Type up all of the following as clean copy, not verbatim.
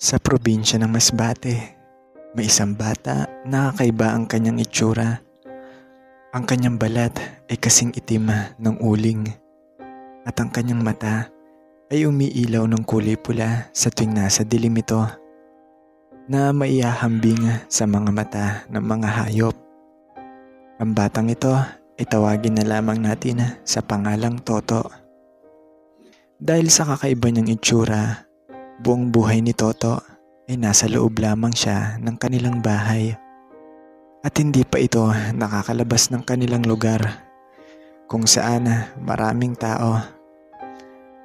Sa probinsya ng Masbate, may isang bata na kakaiba ang kanyang itsura. Ang kanyang balat ay kasing itim ng uling at ang kanyang mata ay umiilaw ng kulay pula sa tuwing nasa dilim ito na maihahambing sa mga mata ng mga hayop. Ang batang ito ay tawagin na lamang natin sa pangalang Toto. Dahil sa kakaiba niyang itsura, buong buhay ni Toto ay nasa loob lamang siya ng kanilang bahay at hindi pa ito nakakalabas ng kanilang lugar kung saan maraming tao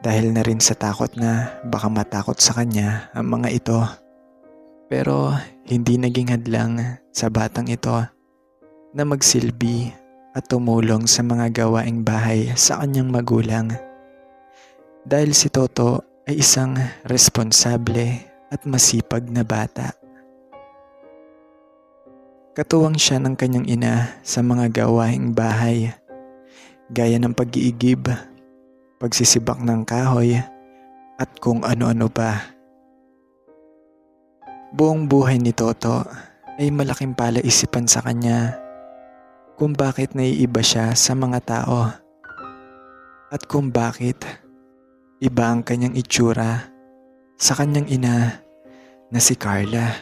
dahil na rin sa takot na baka matakot sa kanya ang mga ito. Pero hindi naging hadlang sa batang ito na magsilbi at tumulong sa mga gawaing bahay sa kanyang magulang. Dahil si Toto ay isang responsable at masipag na bata. Katuwang siya ng kanyang ina sa mga gawaing bahay, gaya ng pag-iigib, pagsisibak ng kahoy, at kung ano-ano pa. Buong buhay ni Toto ay malaking palaisipan sa kanya kung bakit naiiba siya sa mga tao at kung bakit iba ang kanyang itsura sa kanyang ina na si Carla.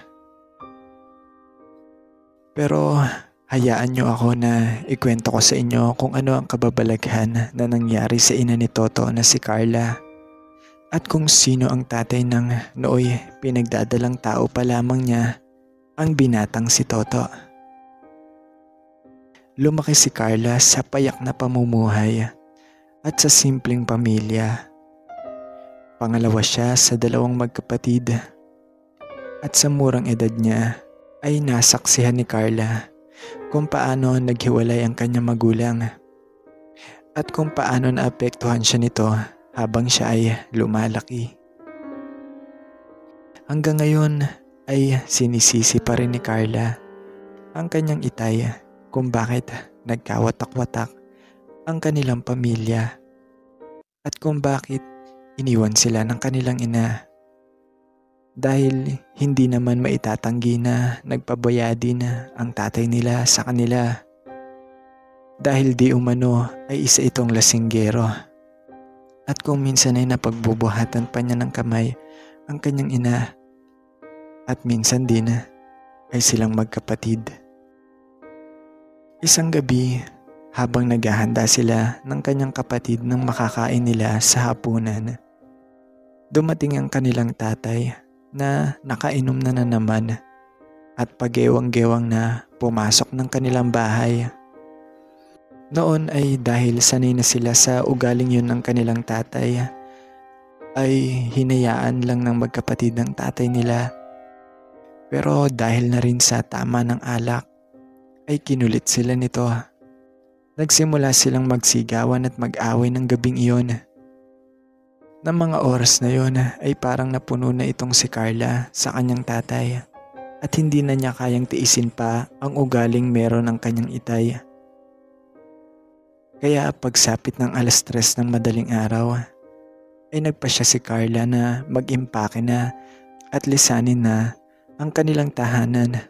Pero hayaan niyo ako na ikwento ko sa inyo kung ano ang kababalaghan na nangyari sa ina ni Toto na si Carla at kung sino ang tatay ng nooy pinagdadalang tao pa lamang niya, ang binatang si Toto. Lumaki si Carla sa payak na pamumuhay at sa simpleng pamilya. Pangalawa siya sa dalawang magkapatid at sa murang edad niya ay nasaksihan ni Carla kung paano naghiwalay ang kanyang magulang at kung paano naapektuhan siya nito habang siya ay lumalaki. Hanggang ngayon ay sinisisi pa rin ni Carla ang kanyang itay kung bakit nagkawatak-watak ang kanilang pamilya at kung bakit iniwan sila ng kanilang ina. Dahil hindi naman maitatanggi na nagpabayadi na ang tatay nila sa kanila. Dahil di umano ay isa itong lasinggero. At kung minsan ay napagbubuhatan pa niya ng kamay ang kanyang ina. At minsan din ay silang magkapatid. Isang gabi, habang naghahanda sila ng kanyang kapatid ng makakain nila sa hapunan, dumating ang kanilang tatay na nakainom na naman at pagewang-gewang na pumasok ng kanilang bahay. Noon ay dahil sanay na sila sa ugaling yun ng kanilang tatay, ay hinayaan lang ng magkapatid ng tatay nila. Pero dahil na rin sa tama ng alak, ay kinulit sila nito. Nagsimula silang magsigawan at mag-away ng gabing iyon. Ng mga oras na yon ay parang napuno na itong si Carla sa kanyang tatay at hindi na niya kayang tiisin pa ang ugaling meron ng kanyang itay. Kaya pagsapit ng 3:00 ng madaling araw ay nagpasya si Carla na mag-impake na at lisanin na ang kanilang tahanan.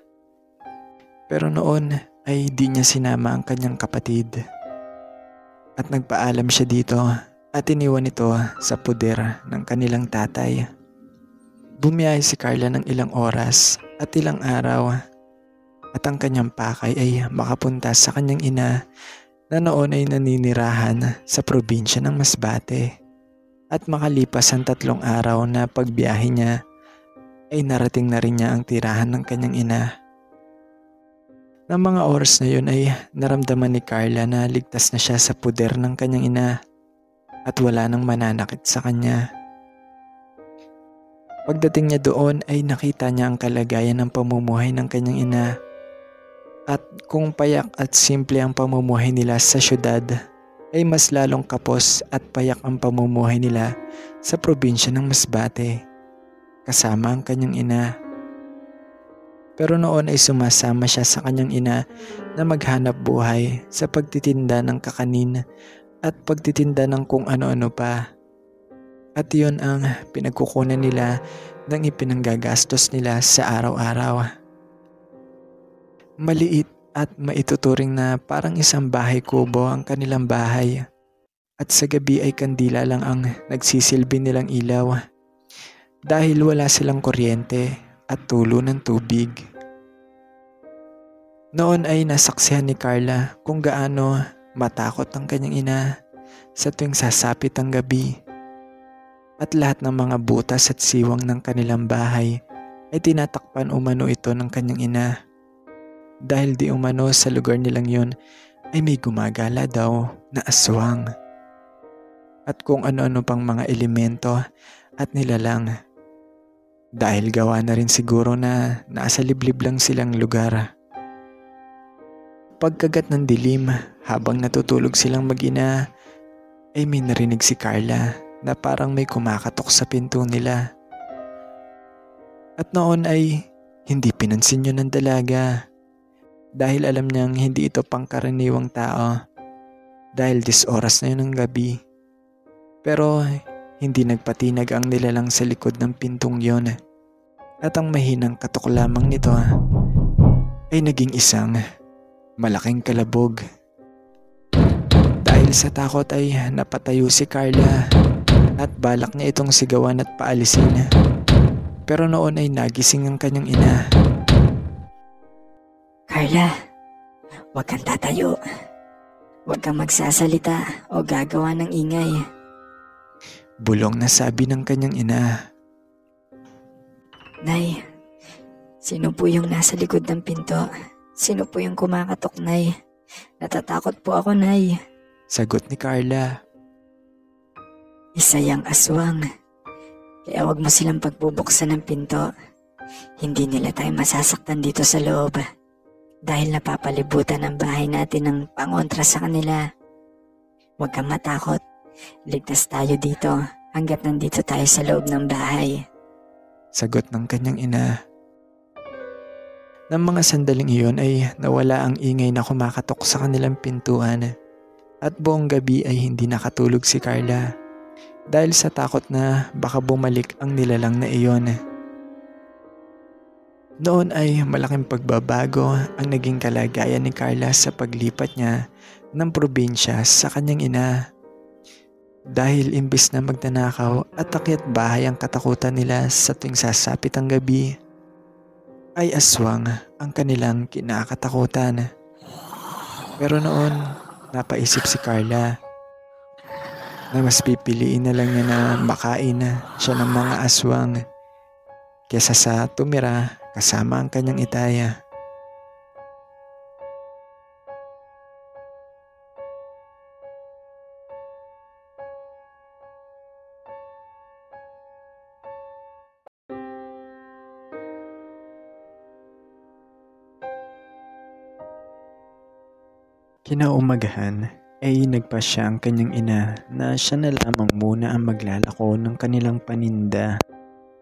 Pero noon ay di niya sinama ang kanyang kapatid at nagpaalam siya dito at iniwan ito sa puder ng kanilang tatay. Bumiyahe si Carla ng ilang oras at ilang araw at ang kanyang pakay ay makapunta sa kanyang ina na noon ay naninirahan sa probinsya ng Masbate. At makalipas ang 3 araw na pagbiyahe niya ay narating na rin niya ang tirahan ng kanyang ina. Ng mga oras na yun ay naramdaman ni Carla na ligtas na siya sa puder ng kanyang ina at wala nang mananakit sa kanya. Pagdating niya doon ay nakita niya ang kalagayan ng pamumuhay ng kanyang ina at kung payak at simple ang pamumuhay nila sa syudad ay mas lalong kapos at payak ang pamumuhay nila sa probinsya ng Masbate kasama ang kanyang ina. Pero noon ay sumasama siya sa kanyang ina na maghanap buhay sa pagtitinda ng kakanin at pagtitinda ng kung ano-ano pa. At yun ang pinagkukunan nila ng ipinanggagastos nila sa araw-araw. Maliit at maituturing na parang isang bahay kubo ang kanilang bahay, at sa gabi ay kandila lang ang nagsisilbi nilang ilaw dahil wala silang kuryente at tulo ng tubig. Noon ay nasaksihan ni Carla kung gaano matakot ang kanyang ina sa tuwing sasapit ang gabi, at lahat ng mga butas at siwang ng kanilang bahay ay tinatakpan umano ito ng kanyang ina dahil di umano sa lugar nilang yun ay may gumagala daw na aswang at kung ano-ano pang mga elemento at nilalang, dahil gawa na rin siguro na nasa liblib lang silang lugar. Pagkagat ng dilim, habang natutulog silang mag-ina, ay may narinig si Carla na parang may kumakatok sa pinto nila. At noon ay hindi pinansin yun ng dalaga dahil alam niyang hindi ito pangkaraniwang tao dahil 10 oras na yun ng gabi. Pero hindi nagpatinag ang nilalang sa likod ng pintong yon, at ang mahinang katok lamang nito ay naging isang malaking kalabog. Dahil sa takot ay napatayo si Carla at balak niya itong sigawan at paalisin. Pero noon ay nagising ang kanyang ina. Carla, huwag kang tatayo. Huwag kang magsasalita o gagawa ng ingay. Bulong na sabi ng kanyang ina. Nay, sino po yung nasa likod ng pinto? Sino po yung kumakatok, Nay? Natatakot po ako, Nay. Sagot ni Carla. Isa yang aswang. Kaya wag mo silang pagbubuksan ng pinto. Hindi nila tayo masasaktan dito sa loob. Dahil napapalibutan ang bahay natin ng pangontra sa kanila. Huwag kang matakot. Ligtas tayo dito hanggat nandito tayo sa loob ng bahay. Sagot ng kanyang ina. Nang mga sandaling iyon ay nawala ang ingay na kumakatok sa kanilang pintuan at buong gabi ay hindi nakatulog si Carla dahil sa takot na baka bumalik ang nilalang na iyon. Noon ay malaking pagbabago ang naging kalagayan ni Carla sa paglipat niya ng probinsya sa kanyang ina. Dahil imbis na magnanakaw at akyat bahay ang katakutan nila sa tuwing sasapit ang gabi, ay aswang ang kanilang kinakatakutan. Pero noon, napaisip si Carla na mas pipiliin na lang niya na makain siya ng mga aswang kesa sa tumira kasama ang kanyang itaya. Kinaumagahan ay nagpasya ang kanyang ina na siya na lamang muna ang maglalako ng kanilang paninda.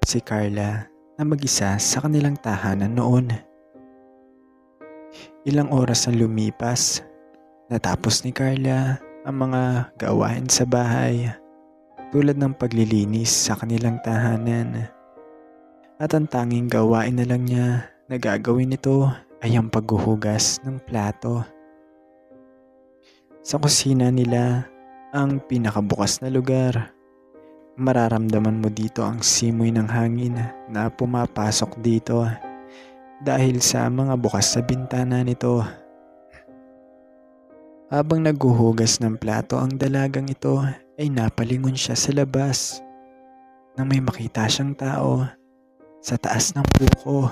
Si Carla na mag-isa sa kanilang tahanan noon. Ilang oras ang lumipas, natapos ni Carla ang mga gawain sa bahay tulad ng paglilinis sa kanilang tahanan. At ang tanging gawain na lang niya na gagawin nito ay ang paghuhugas ng plato. Sa kusina nila, ang pinakabukas na lugar. Mararamdaman mo dito ang simoy ng hangin na pumapasok dito dahil sa mga bukas sa bintana nito. Habang naghuhugas ng plato ang dalagang ito ay napalingon siya sa labas nang may makita siyang tao sa taas ng buko.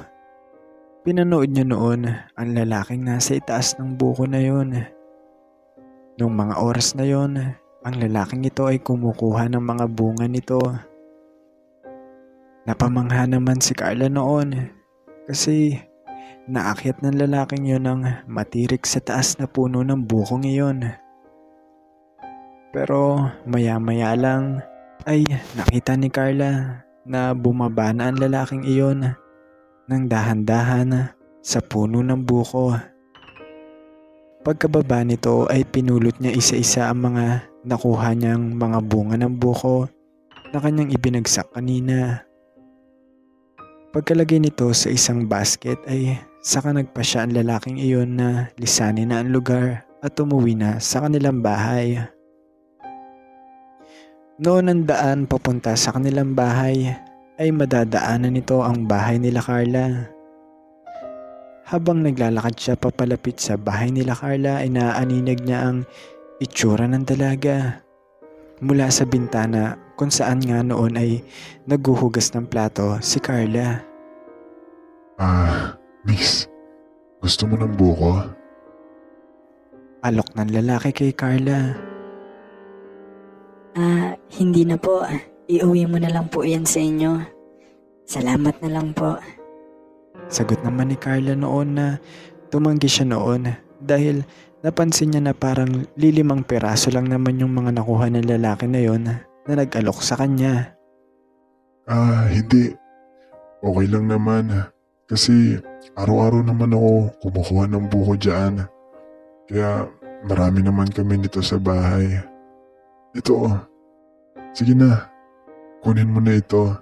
Pinanood niya noon ang lalaking nasa itaas ng buko na yun. Noong mga oras na yon, ang lalaking ito ay kumukuha ng mga bunga nito. Napamangha naman si Carla noon kasi naakyat ng lalaking yon ang matirik sa taas na puno ng bukong iyon. Pero maya-maya lang ay nakita ni Carla na bumaba na ang lalaking iyon ng dahan-dahan sa puno ng buko. Pagkababa nito ay pinulot niya isa-isa ang mga nakuha niyang mga bunga ng buko na kanyang ibinagsak kanina. Pagkalagay nito sa isang basket ay saka nagpasya ang lalaking iyon na lisanin na ang lugar at umuwi na sa kanilang bahay. Noon ang daan papunta sa kanilang bahay ay madadaanan nito ang bahay nila Carla. Habang naglalakad siya papalapit sa bahay nila Carla ay naaaninag niya ang itsura ng dalaga mula sa bintana kung saan nga noon ay naghuhugas ng plato si Carla. Miss, gusto mo ng buko? Alok ng lalaki kay Carla. Hindi na po. Iuwi mo na lang po yan sa inyo. Salamat na lang po. Sagot naman ni Carla noon na tumanggi siya noon dahil napansin niya na parang 5 peraso lang naman yung mga nakuha ng lalaki na yon na nag-alok sa kanya. Hindi. Okay lang naman. Kasi araw-araw naman ako kumukuha ng buko dyan. Kaya marami naman kami nito sa bahay. Ito. Sige na. Kunin mo na ito.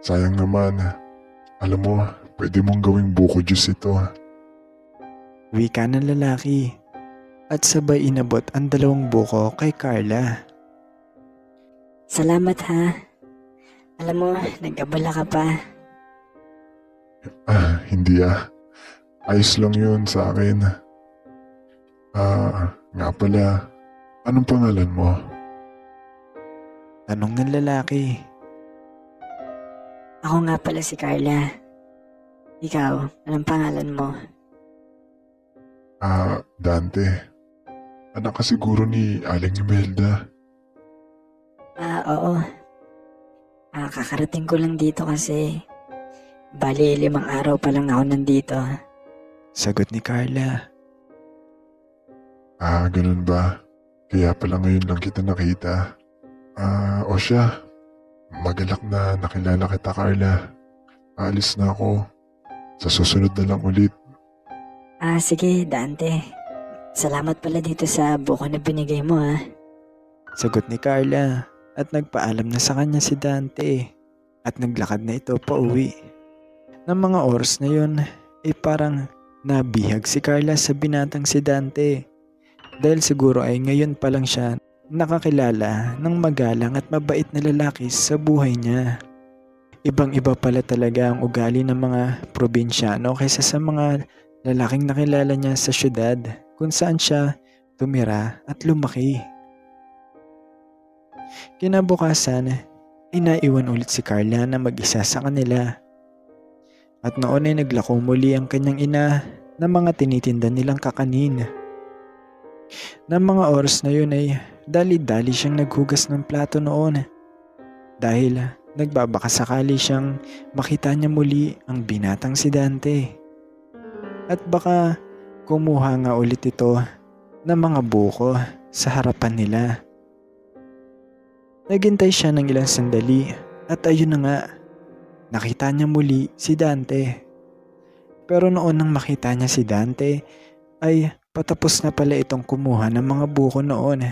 Sayang naman. Alam mo, pwede mong gawing buko juice ito. Wika ng lalaki at sabay inabot ang 2 buko kay Carla. Salamat ha. Alam mo, nag-abala ka pa. Hindi Ayos lang yun sa akin. Nga pala, anong pangalan mo? Tanong ng lalaki. Ako nga pala si Carla. Ikaw, anong pangalan mo? Dante. Anak ka siguro ni Aling Imelda. Oo. Kakarating ko lang dito kasi bali 5 araw pa lang ako nandito. Sagot ni Carla. Ganun ba? Kaya pala ngayon lang kita nakita. O siya, magalak na nakilala kita Carla. Aalis na ako. Sa susunod na lang ulit. Sige Dante. Salamat pala dito sa buko na binigay mo ha. Sagot ni Carla at nagpaalam na sa kanya si Dante at naglakad na ito pauwi. Ng mga oras na yun ay parang nabihag si Carla sa binatang si Dante dahil siguro ay ngayon pa lang siya nakakilala ng magalang at mabait na lalaki sa buhay niya. Ibang-iba pala talaga ang ugali ng mga probinsyano kaysa sa mga lalaking nakilala niya sa syudad kung saan siya tumira at lumaki. Kinabukasan, inaiwan ulit si Carla na mag-isa sa kanila. At noon ay naglako muli ang kanyang ina ng mga tinitinda nilang kakanin. Ng mga oras na yun ay dali-dali siyang naghugas ng plato noon dahil nagbabaka sakali siyang makita niya muli ang binatang si Dante. At baka kumuha nga ulit ito ng mga buko sa harapan nila. Naghintay siya ng ilang sandali at ayun na nga, nakita niya muli si Dante. Pero noon nang makita niya si Dante ay patapos na pala itong kumuha ng mga buko noon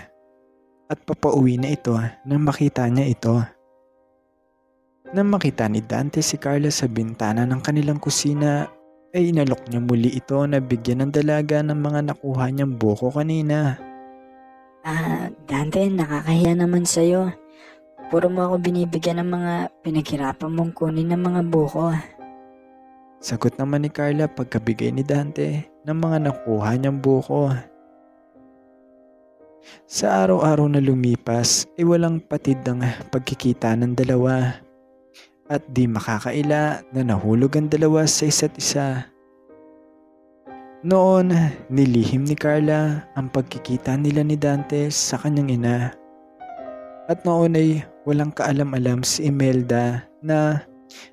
at papauwi na ito nang makita niya ito. Nang makita ni Dante si Carla sa bintana ng kanilang kusina ay inalok niya muli ito na bigyan ng dalaga ng mga nakuha niyang buko kanina. Dante, nakakahiya naman sa'yo. Puro mo ako binibigyan ng mga pinaghirapan mong kunin ng mga buko. Sagot naman ni Carla pagkabigay ni Dante ng mga nakuha niyang buko. Sa araw-araw na lumipas ay walang patid ng pagkikita ng dalawa at di makakaila na nahulog ang dalawa sa isa't isa. Noon, nilihim ni Carla ang pagkikita nila ni Dante sa kanyang ina. At noon ay walang kaalam-alam si Imelda na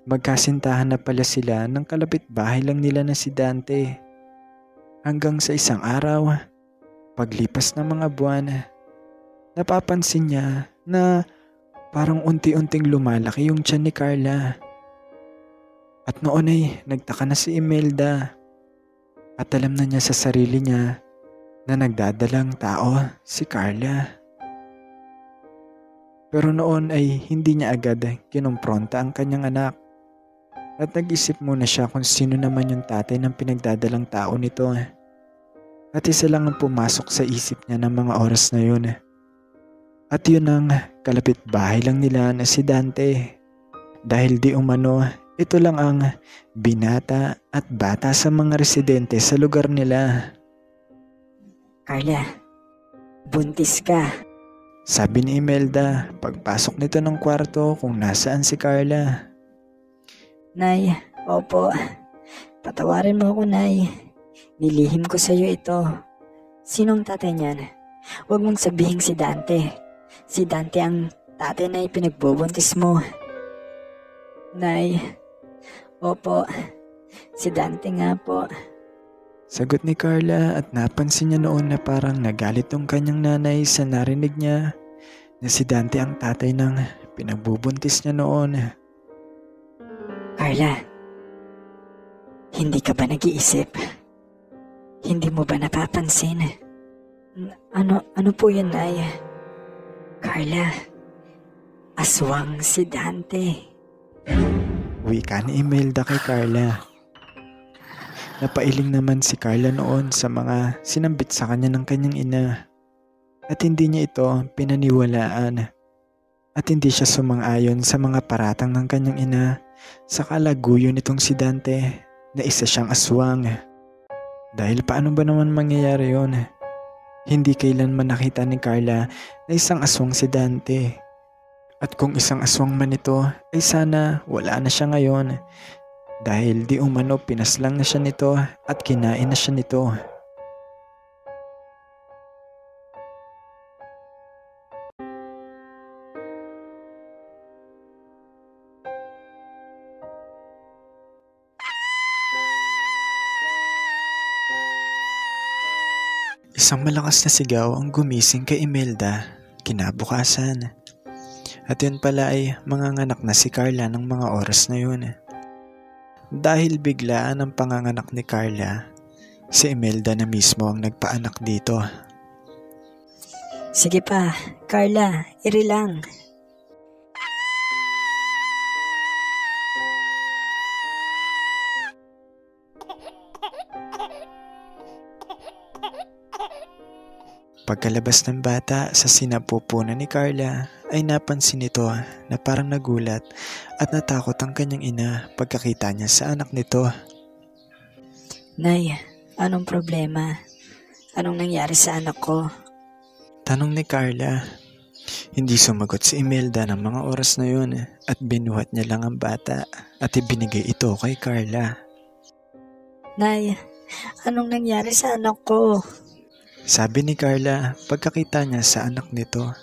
magkasintahan na pala sila ng kalapit-bahay lang nila na si Dante. Hanggang sa isang araw, paglipas ng mga buwan, napapansin niya na parang unti-unting lumalaki yung tiyan ni Carla. At noon ay nagtaka na si Imelda at alam na niya sa sarili niya na nagdadalang tao si Carla. Pero noon ay hindi niya agad kinumpronta ang kanyang anak. At nag-isip muna siya kung sino naman yung tatay ng pinagdadalang tao nito. At isa lang ang pumasok sa isip niya ng mga oras na yun. At yun ang kalapit bahay lang nila na si Dante. Dahil di umano, ito lang ang binata at bata sa mga residente sa lugar nila. Carla, buntis ka. Sabi ni Imelda pagpasok nito ng kwarto kung nasaan si Carla. Nay, opo. Patawarin mo ako, Nay. Nilihim ko sa'yo ito. Sinong tatay niyan? Huwag mong sabihin si Dante. Si Dante ang tatay na ipinagbubuntis mo. Nay, opo. Si Dante nga po. Sagot ni Carla at napansin niya noon na parang nagalit ang kanyang nanay sa narinig niya na si Dante ang tatay ng pinagbubuntis niya noon. Carla, hindi ka ba nag-iisip? Hindi mo ba napapansin? Ano po yun, Nay? Carla, aswang si Dante. Wika ni Imelda kay Carla. Napailing naman si Carla noon sa mga sinambit sa kanya ng kanyang ina. At hindi niya ito pinaniwalaan. At hindi siya sumang-ayon sa mga paratang ng kanyang ina sa kalaguyo nitong si Dante na isa siyang aswang. Dahil paano ba naman mangyayari yon? Hindi kailanman nakita ni Carla na isang aswang si Dante. At kung isang aswang man ito, ay sana wala na siya ngayon. Dahil di umano pinaslang na siya nito at kinain na siya nito. Isang malakas na sigaw ang gumising kay Imelda kinabukasan. At yun pala ay manganganak na si Carla ng mga oras na yun. Dahil biglaan ang panganganak ni Carla, si Imelda na mismo ang nagpaanak dito. Sige pa, Carla, iri lang. Pagkalabas ng bata sa sinapupunan ni Carla ay napansin nito na parang nagulat at natakot ang kanyang ina pagkakita niya sa anak nito. Nay, anong problema? Anong nangyari sa anak ko? Tanong ni Carla. Hindi sumagot si Imelda ng mga oras na yun at binuhat niya lang ang bata at ibinigay ito kay Carla. Nay, anong nangyari sa anak ko? Sabi ni Carla pagkakita niya sa anak nito.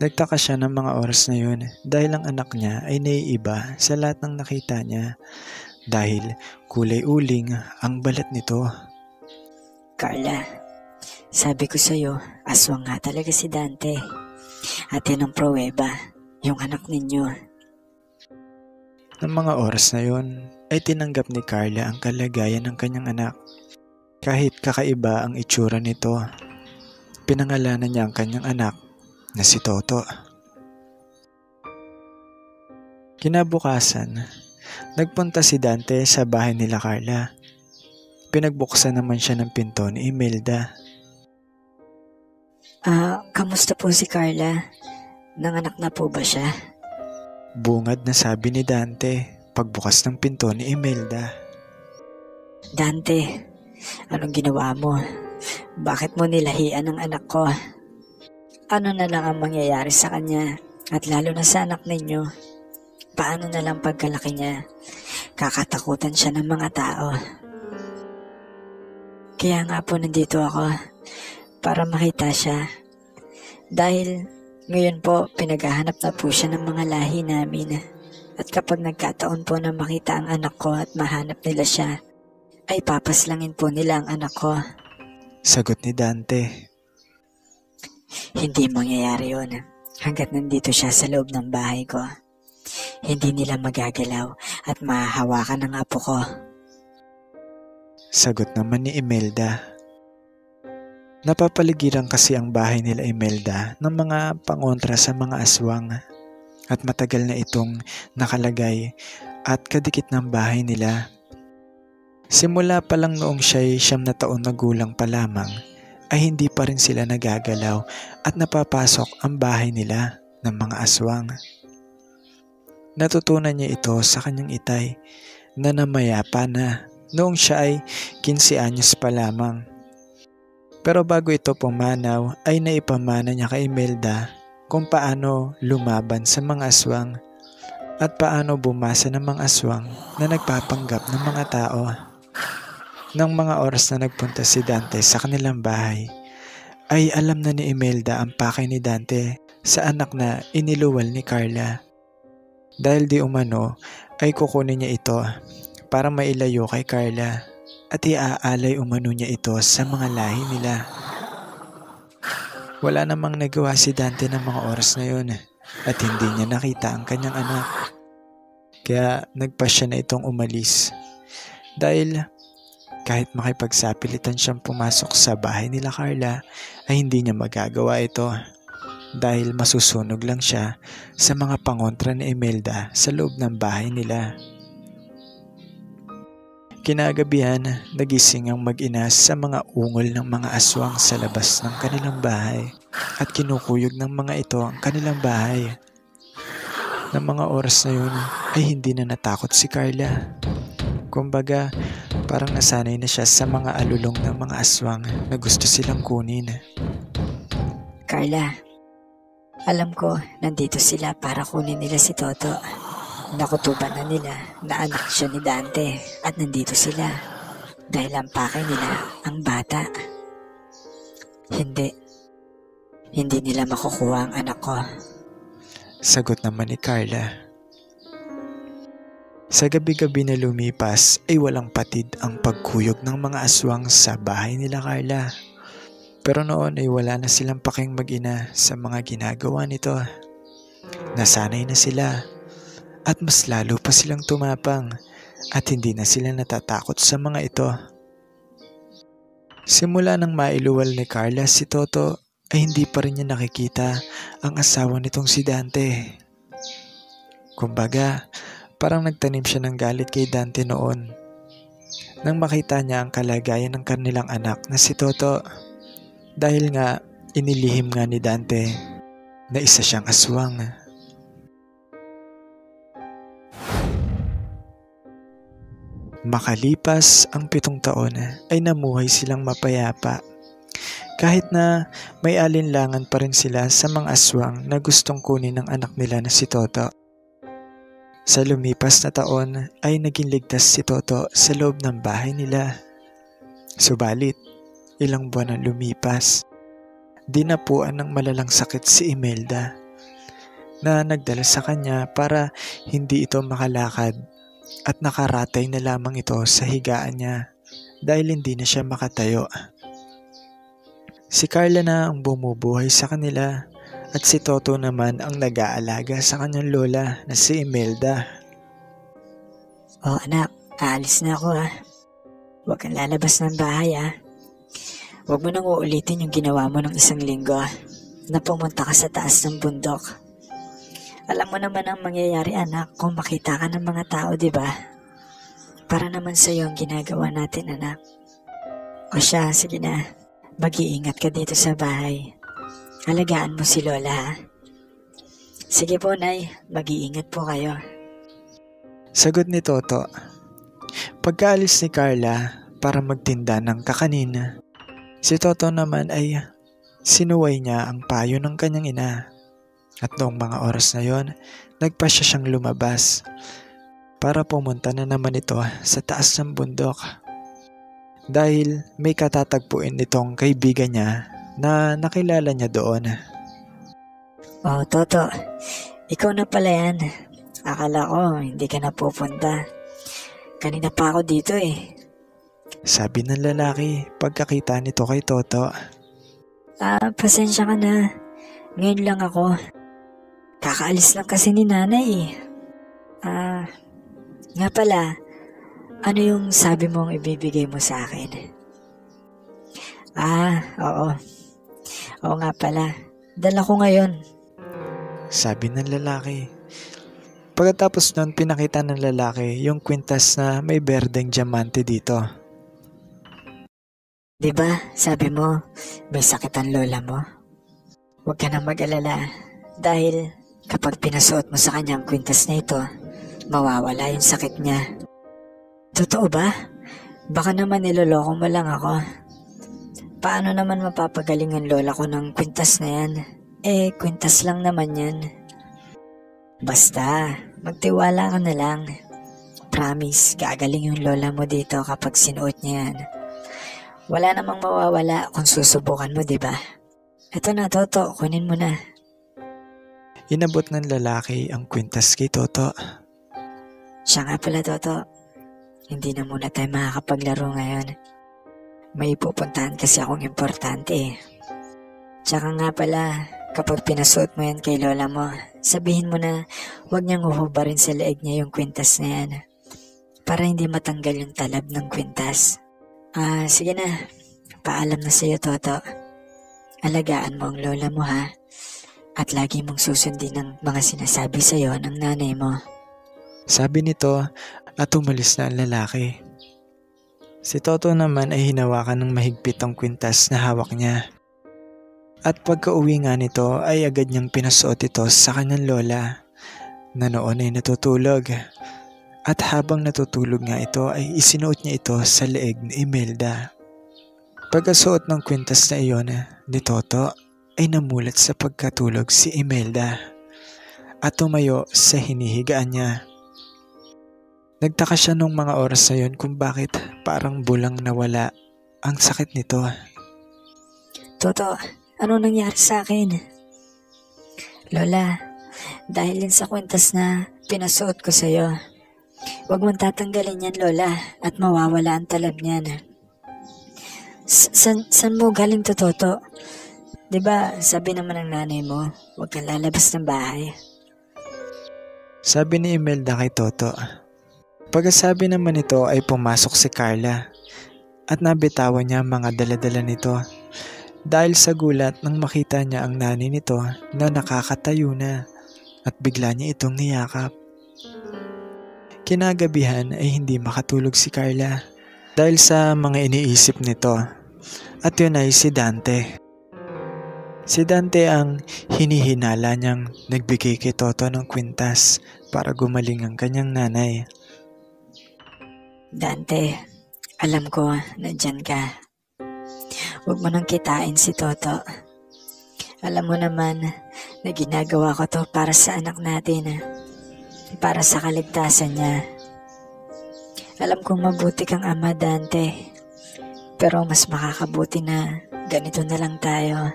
Nagtaka siya ng mga oras na yun dahil ang anak niya ay naiiba sa lahat ng nakita niya dahil kulay uling ang balat nito. Carla, sabi ko sa'yo, aswang nga talaga si Dante. At yan ang pruweba, yung anak ninyo. Ng mga oras na yun ay tinanggap ni Carla ang kalagayan ng kanyang anak. Kahit kakaiba ang itsura nito, pinangalanan niya ang kanyang anak na si Toto. Kinabukasan, nagpunta si Dante sa bahay nila Carla. Pinagbuksan naman siya ng pinto ni Imelda. Kamusta po si Carla? Nanganak na po ba siya? Bungad na sabi ni Dante pagbukas ng pinto ni Imelda. Dante, anong ginawa mo? Bakit mo nilahian ang anak ko? Ano na lang ang mangyayari sa kanya at lalo na sa anak ninyo? Paano na lang pagkalaki niya? Kakatakutan siya ng mga tao. Kaya nga po nandito ako para makita siya. Dahil ngayon po pinaghahanap na po siya ng mga lahi namin. At kapag nagkataon po na makita ang anak ko at mahanap nila siya, ay papaslangin po nila ang anak ko. Sagot ni Dante. Hindi mangyayari yun hanggat nandito siya sa loob ng bahay ko. Hindi nila magagalaw at mahahawakan ang apo ko. Sagot naman ni Imelda. Napapaligiran kasi ang bahay nila Imelda ng mga pangontra sa mga aswang at matagal na itong nakalagay at kadikit ng bahay nila. Simula pa lang noong siya'y 9 na taon na gulang pa lamang ay hindi pa rin sila nagagalaw at napapasok ang bahay nila ng mga aswang. Natutunan niya ito sa kanyang itay na namayapa na noong siya ay 15 anyos pa lamang. Pero bago ito pumanaw ay naipamana niya kay Imelda kung paano lumaban sa mga aswang at paano bumasa ng mga aswang na nagpapanggap ng mga tao. Nang mga oras na nagpunta si Dante sa kanilang bahay, ay alam na ni Imelda ang pakay ni Dante sa anak na iniluwal ni Carla. Dahil di umano ay kukunin niya ito para mailayo kay Carla at iaalay umano niya ito sa mga lahi nila. Wala namang nagawa si Dante ng mga oras na yun at hindi niya nakita ang kanyang anak. Kaya nagpasya na itong umalis dahil kahit makipagsapilitan siyang pumasok sa bahay nila Carla ay hindi niya magagawa ito dahil masusunog lang siya sa mga pangontra ni Imelda sa loob ng bahay nila. Kinagabihan, nagising ang mag-ina sa mga ungol ng mga aswang sa labas ng kanilang bahay at kinukuyog ng mga ito ang kanilang bahay. Ng mga oras na yun ay hindi na natakot si Carla. Kumbaga, parang nasanay na siya sa mga alulong ng mga aswang na gusto silang kunin. Carla, alam ko nandito sila para kunin nila si Toto. Nakutuban na nila na anak siya ni Dante at nandito sila dahil ang pakay nila ang bata. Hindi nila makukuha ang anak ko. Sagot naman ni Carla. Sa gabi-gabi na lumipas ay walang patid ang pagkuyog ng mga aswang sa bahay nila Carla. Pero noon ay wala na silang paking mag-ina sa mga ginagawa nito. Nasanay na sila at mas lalo pa silang tumapang at hindi na sila natatakot sa mga ito. Simula nang mailuwal ni Carla si Toto ay hindi pa rin niya nakikita ang asawa nitong si Dante. Kumbaga, parang nagtanim siya ng galit kay Dante noon nang makita niya ang kalagayan ng kanilang anak na si Toto dahil nga inilihim nga ni Dante na isa siyang aswang. Makalipas ang 7 taon ay namuhay silang mapayapa kahit na may alinlangan pa rin sila sa mga aswang na gustong kunin ng anak nila na si Toto. Sa lumipas na taon ay naging ligtas si Toto sa loob ng bahay nila. Subalit, ilang buwan ang lumipas, dinapuan ng malalang sakit si Imelda na nagdala sa kanya para hindi ito makalakad at nakaratay na lamang ito sa higaan niya dahil hindi na siya makatayo. Si Carla na ang bumubuhay sa kanila at si Toto naman ang nag-aalaga sa kanyang lola na si Imelda. Oh anak, aalis na ako ha. Huwag kang lalabas ng bahay ha. Huwag mo nang uulitin yung ginawa mo ng 1 linggo na pumunta ka sa taas ng bundok. Alam mo naman ang mangyayari anak kung makita ka ng mga tao, di ba? Para naman sa'yo ang ginagawa natin anak. O siya, sige na. Mag-iingat ka dito sa bahay. Alagaan mo si Lola ha. Sige po Nay, mag-iingat po kayo. Sagot ni Toto. Pagkaalis ni Carla para magtinda ng kakanin, si Toto naman ay sinuway niya ang payo ng kanyang ina. At noong mga oras na yon, nagpasya siyang lumabas para pumunta na naman ito sa taas ng bundok. Dahil may katatagpuin nitong kaibigan niya na nakilala niya doon. Oh Toto, ikaw na pala yan. Akala ko hindi ka na pupunta. Kanina pa ako dito eh. Sabi ng lalaki pagkakita nito kay Toto. Pasensya ka na. Ngayon lang ako. Kakaalis lang kasi ni nanay eh. Nga pala, ano yung sabi mong ibibigay mo sa akin? Oo. Oo nga pala. Dala ko ngayon. Sabi ng lalaki. Pagkatapos nun, pinakita ng lalaki yung kwintas na may berdeng diamante dito. Diba, sabi mo, may sakit ang lola mo? Huwag ka nang mag-alala dahil kapag pinasuot mo sa kanya ang kwintas na ito, mawawala yung sakit niya. Totoo ba? Baka naman niloloko mo lang ako. Paano naman mapapagaling ang lola ko ng kwintas na yan? Kwintas lang naman yan. Basta, magtiwala ka na lang. Promise, gagaling yung lola mo dito kapag sinuot niya yan. Wala namang mawawala kung susubukan mo, diba? Eto na, Toto, kunin mo na. Inabot ng lalaki ang kwintas kay Toto. Siya nga pala, Toto. Hindi na muna tayo makakapaglaro ngayon. May pupuntahan kasi akong importante. Tsaka nga pala, kapag pinasuot mo yan kay lola mo, sabihin mo na huwag niyang uhubarin sa leeg niya yung kwintas na yan. Para hindi matanggal yung talab ng kwintas. Sige na. Paalam na sa'yo, Toto. Alagaan mo ang lola mo, ha? At lagi mong susundin ang mga sinasabi sa'yo ng nanay mo. Sabi nito at umalis na ang lalaki. Si Toto naman ay hinawakan ng mahigpit ang kwintas na hawak niya. At pagka-uwi nga nito ay agad niyang pinasuot ito sa kanyang lola na noon ay natutulog. At habang natutulog nga ito ay isinuot niya ito sa leeg ni Imelda. Pagkasuot ng kwintas na iyon ni Toto ay namulat sa pagkatulog si Imelda at tumayo sa hinihigaan niya. Nagtaka siya nung mga oras na yun kung bakit parang bulang nawala ang sakit nito. Toto, ano nangyari sa akin? Lola, dahil yan sa kwintas na pinasuot ko sa'yo. Huwag mong tatanggalin yan, Lola, at mawawala ang talab niyan. San mo galing to, Toto? Diba, sabi naman ng nanay mo, huwag kang lalabas ng bahay. Sabi ni Imelda kay Toto. Pagkasabi naman nito ay pumasok si Carla at nabitawan niya ang mga daladala nito dahil sa gulat nang makita niya ang nanay nito na nakakatayo na at bigla niya itong niyakap. Kinagabihan ay hindi makatulog si Carla dahil sa mga iniisip nito at yun ay si Dante. Si Dante ang hinihinala niyang nagbigay kay Toto ng kwintas para gumaling ang kanyang nanay. Dante, alam ko nandyan ka. Huwag mo nang kitain si Toto. Alam mo naman na ginagawa ko to para sa anak natin. Para sa kaligtasan niya. Alam kong mabuti kang ama, Dante. Pero mas makakabuti na ganito na lang tayo.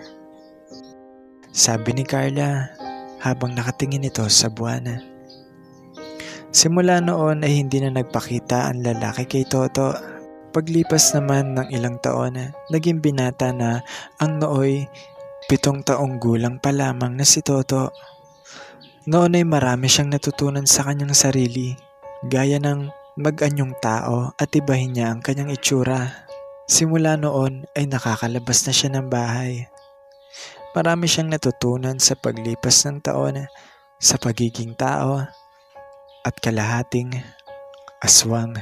Sabi ni Carla habang nakatingin ito sa buwan. Simula noon ay hindi na nagpakita ang lalaki kay Toto. Paglipas naman ng ilang taon, naging binata na ang nooy 7 taong gulang pa lamang na si Toto. Noon ay marami siyang natutunan sa kanyang sarili, gaya ng mag-anyong tao at ibahin niya ang kanyang itsura. Simula noon ay nakakalabas na siya ng bahay. Marami siyang natutunan sa paglipas ng taon sa pagiging tao at kalahating aswang.